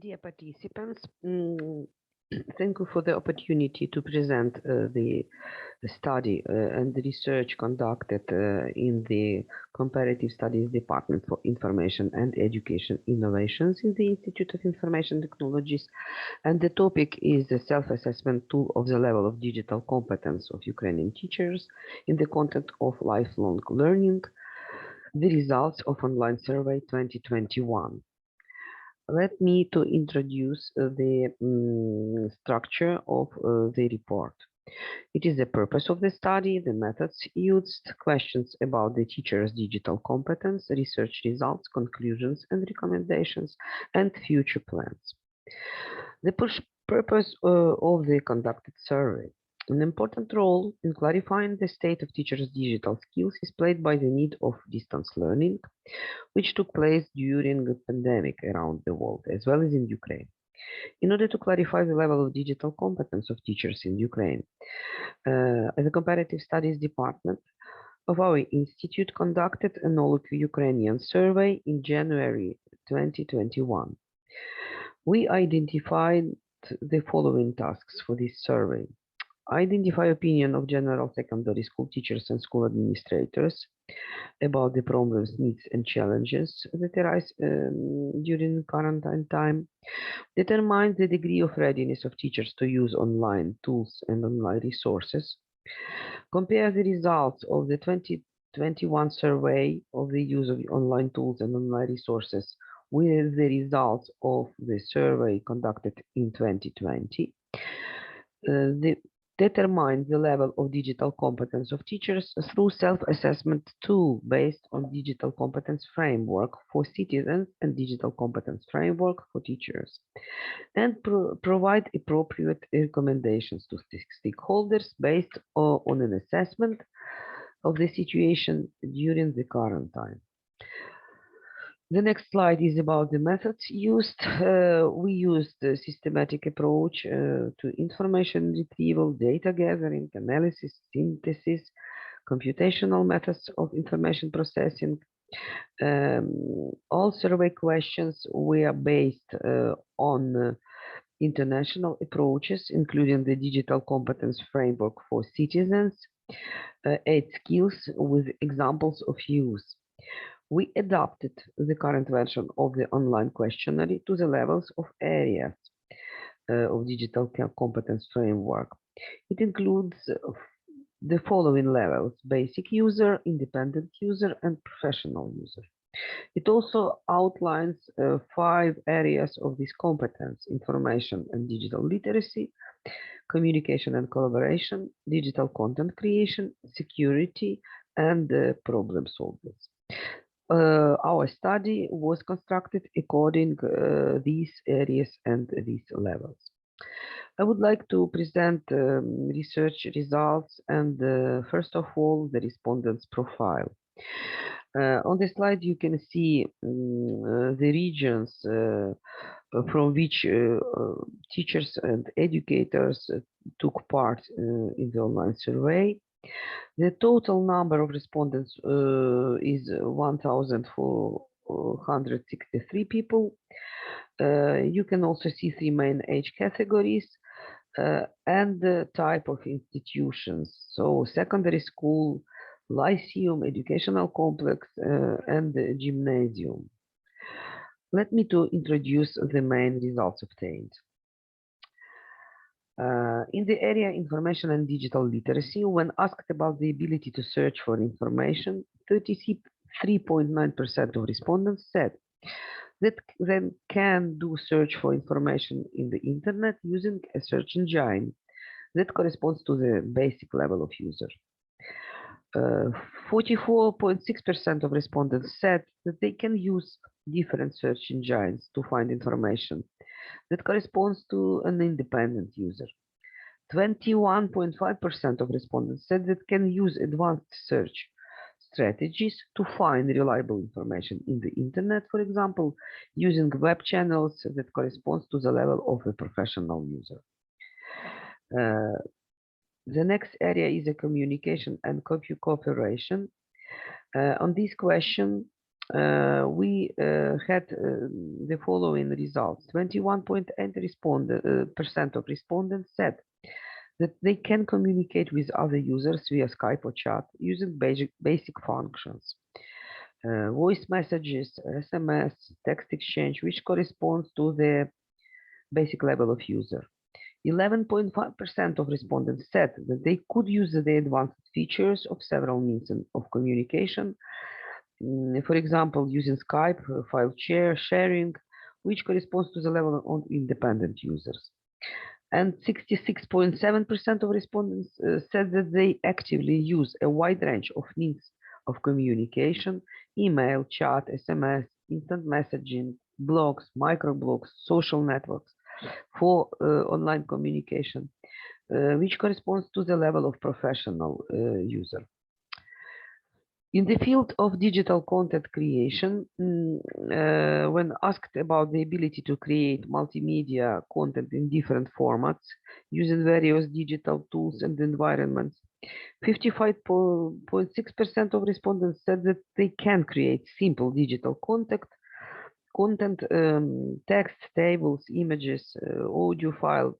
Dear participants, thank you for the opportunity to present the study and the research conducted in the Comparative Studies Department for Information and Education Innovations in the Institute of Information Technologies. And the topic is the self-assessment tool of the level of digital competence of Ukrainian teachers in the context of lifelong learning, the results of online survey 2021. Let me to introduce the structure of the report. It is the purpose of the study, the methods used, questions about the teacher's digital competence, research results, conclusions and recommendations, and future plans. The purpose of the conducted survey. An important role in clarifying the state of teachers' digital skills is played by the need of distance learning, which took place during the pandemic around the world, as well as in Ukraine. In order to clarify the level of digital competence of teachers in Ukraine, the Comparative Studies Department of our institute conducted an all-Ukrainian survey in January 2021. We identified the following tasks for this survey. Identify opinion of general secondary school teachers and school administrators about the problems, needs, and challenges that arise during quarantine time. Determine the degree of readiness of teachers to use online tools and online resources. Compare the results of the 2021 survey of the use of online tools and online resources with the results of the survey conducted in 2020. Determine the level of digital competence of teachers through self-assessment tool based on digital competence framework for citizens and digital competence framework for teachers, and provide appropriate recommendations to stakeholders based on an assessment of the situation during the quarantine. The next slide is about the methods used. We used the systematic approach to information retrieval, data gathering, analysis, synthesis, computational methods of information processing. All survey questions were based on international approaches, including the Digital Competence Framework for Citizens, 8 skills with examples of use. We adapted the current version of the online questionnaire to the levels of areas of digital competence framework. It includes the following levels: basic user, independent user, and professional user. It also outlines 5 areas of this competence: information and digital literacy, communication and collaboration, digital content creation, security, and problem solving. Our study was constructed according these areas and these levels. I would like to present research results and first of all the respondents' profile. On the slide you can see the regions from which teachers and educators took part in the online survey. The total number of respondents is 1,463 people. You can also see 3 main age categories and the type of institutions. So secondary school, lyceum, educational complex, and gymnasium. Let me to introduce the main results obtained. In the area information and digital literacy, when asked about the ability to search for information, 33.9% of respondents said that they can do search for information in the internet using a search engine that corresponds to the basic level of user. 44.6% of respondents said that they can use different search engines to find information that corresponds to an independent user. 21.5% of respondents said that can use advanced search strategies to find reliable information in the internet, for example, using web channels that corresponds to the level of a professional user. The next area is a communication and cooperation. On this question, we had the following results. 21.8% of respondents said that they can communicate with other users via Skype or chat using basic functions. Voice messages, SMS, text exchange, which corresponds to the basic level of user. 11.5% of respondents said that they could use the advanced features of several means of communication. For example, using Skype, file sharing, which corresponds to the level of independent users. And 66.7% of respondents said that they actively use a wide range of means of communication: email, chat, SMS, instant messaging, blogs, microblogs, social networks for online communication, which corresponds to the level of professional user. In the field of digital content creation, when asked about the ability to create multimedia content in different formats using various digital tools and environments, 55.6% of respondents said that they can create simple digital content, text, tables, images, audio file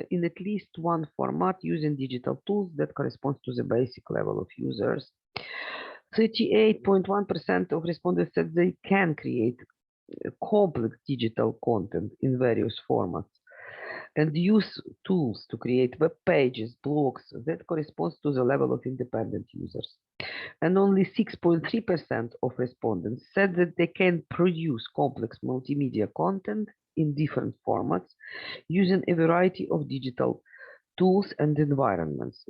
in at least one format using digital tools that corresponds to the basic level of users. 38.1% of respondents said they can create complex digital content in various formats and use tools to create web pages, blogs that corresponds to the level of independent users. And only 6.3% of respondents said that they can produce complex multimedia content in different formats using a variety of digital tools and environments.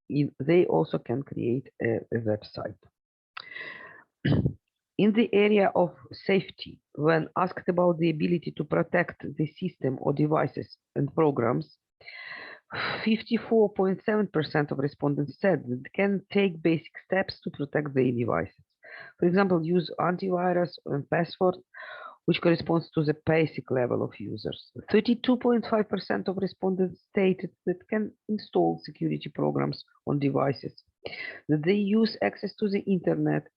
They also can create a website. In the area of safety, when asked about the ability to protect the system or devices and programs, 54.7% of respondents said that they can take basic steps to protect their devices. For example, use antivirus and password, which corresponds to the basic level of users. 32.5% of respondents stated that can install security programs on devices, that they use access to the internet.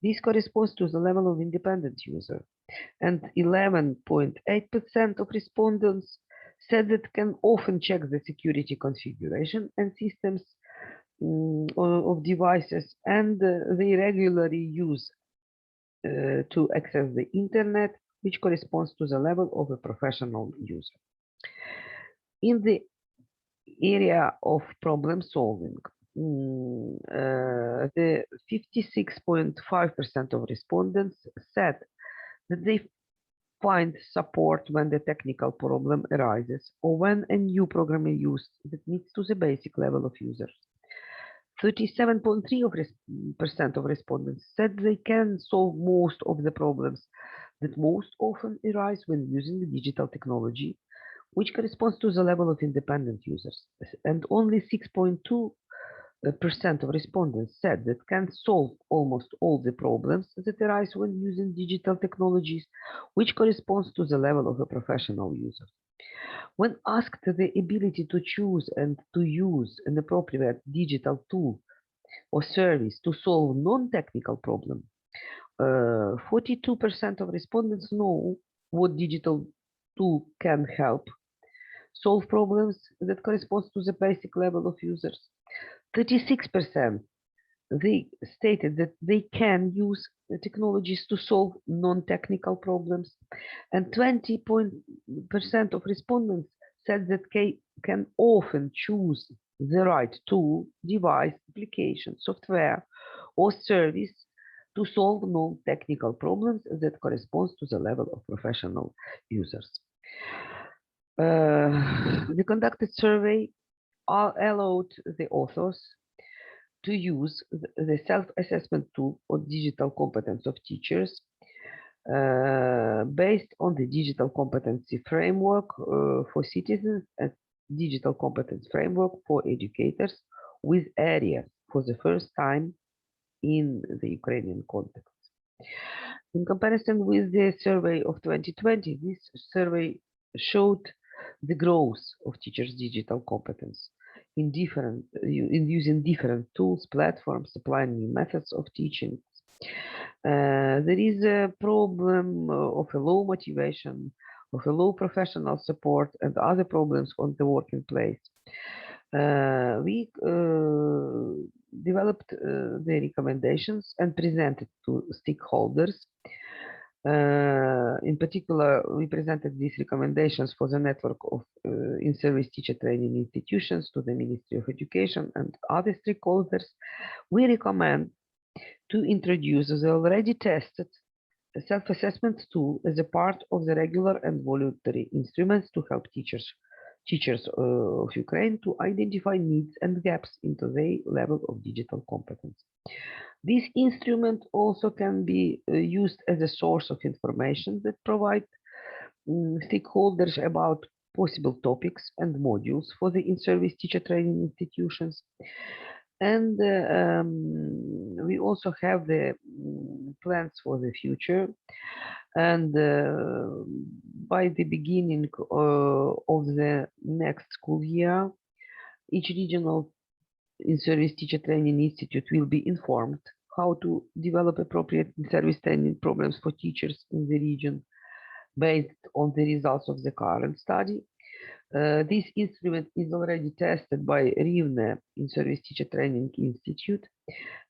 This corresponds to the level of independent user. And 11.8% of respondents said that can often check the security configuration and systems of devices, and they regularly use to access the internet, which corresponds to the level of a professional user. In the area of problem solving, the 56.5% of respondents said that they find support when the technical problem arises or when a new program is used that meets to the basic level of users. 37.3% of respondents said they can solve most of the problems that most often arise when using the digital technology, which corresponds to the level of independent users. And only 6.2% of respondents said that can solve almost all the problems that arise when using digital technologies, which corresponds to the level of a professional user. When asked the ability to choose and to use an appropriate digital tool or service to solve non-technical problems, 42% of respondents know what digital tool can help solve problems that corresponds to the basic level of users. 36% they stated that they can use the technologies to solve non-technical problems, and 20% of respondents said that they can often choose the right tool, device, application, software, or service to solve non-technical problems that corresponds to the level of professional users. The conducted survey allowed the authors to use the self-assessment tool or digital competence of teachers based on the digital competency framework for citizens and digital competence framework for educators with areas for the first time in the Ukrainian context. In comparison with the survey of 2020, this survey showed the growth of teachers' digital competence in using different tools, platforms, applying new methods of teaching. There is a problem of a low motivation, of a low professional support, and other problems on the working place. We developed the recommendations and presented to stakeholders. In particular, we presented these recommendations for the network of in-service teacher training institutions to the Ministry of Education and other stakeholders. We recommend to introduce the already tested self-assessment tool as a part of the regular and voluntary instruments to help teachers of Ukraine to identify needs and gaps into their level of digital competence. This instrument also can be used as a source of information that provide stakeholders about possible topics and modules for the in-service teacher training institutions. And we also have the plans for the future. And by the beginning of the next school year, each regional in-service teacher training institute will be informed how to develop appropriate in-service training programs for teachers in the region based on the results of the current study. This instrument is already tested by Iryna in-service teacher training institute,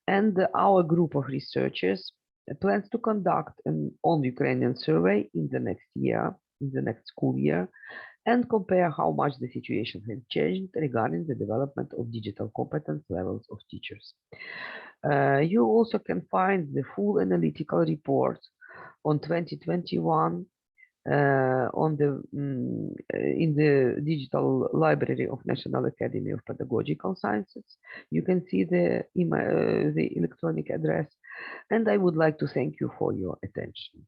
and our group of researchers plans to conduct an all-Ukrainian survey in the next year, in the next school year, and compare how much the situation has changed regarding the development of digital competence levels of teachers. You also can find the full analytical report on 2021 in the digital library of National Academy of Pedagogical Sciences. You can see the electronic address, and I would like to thank you for your attention.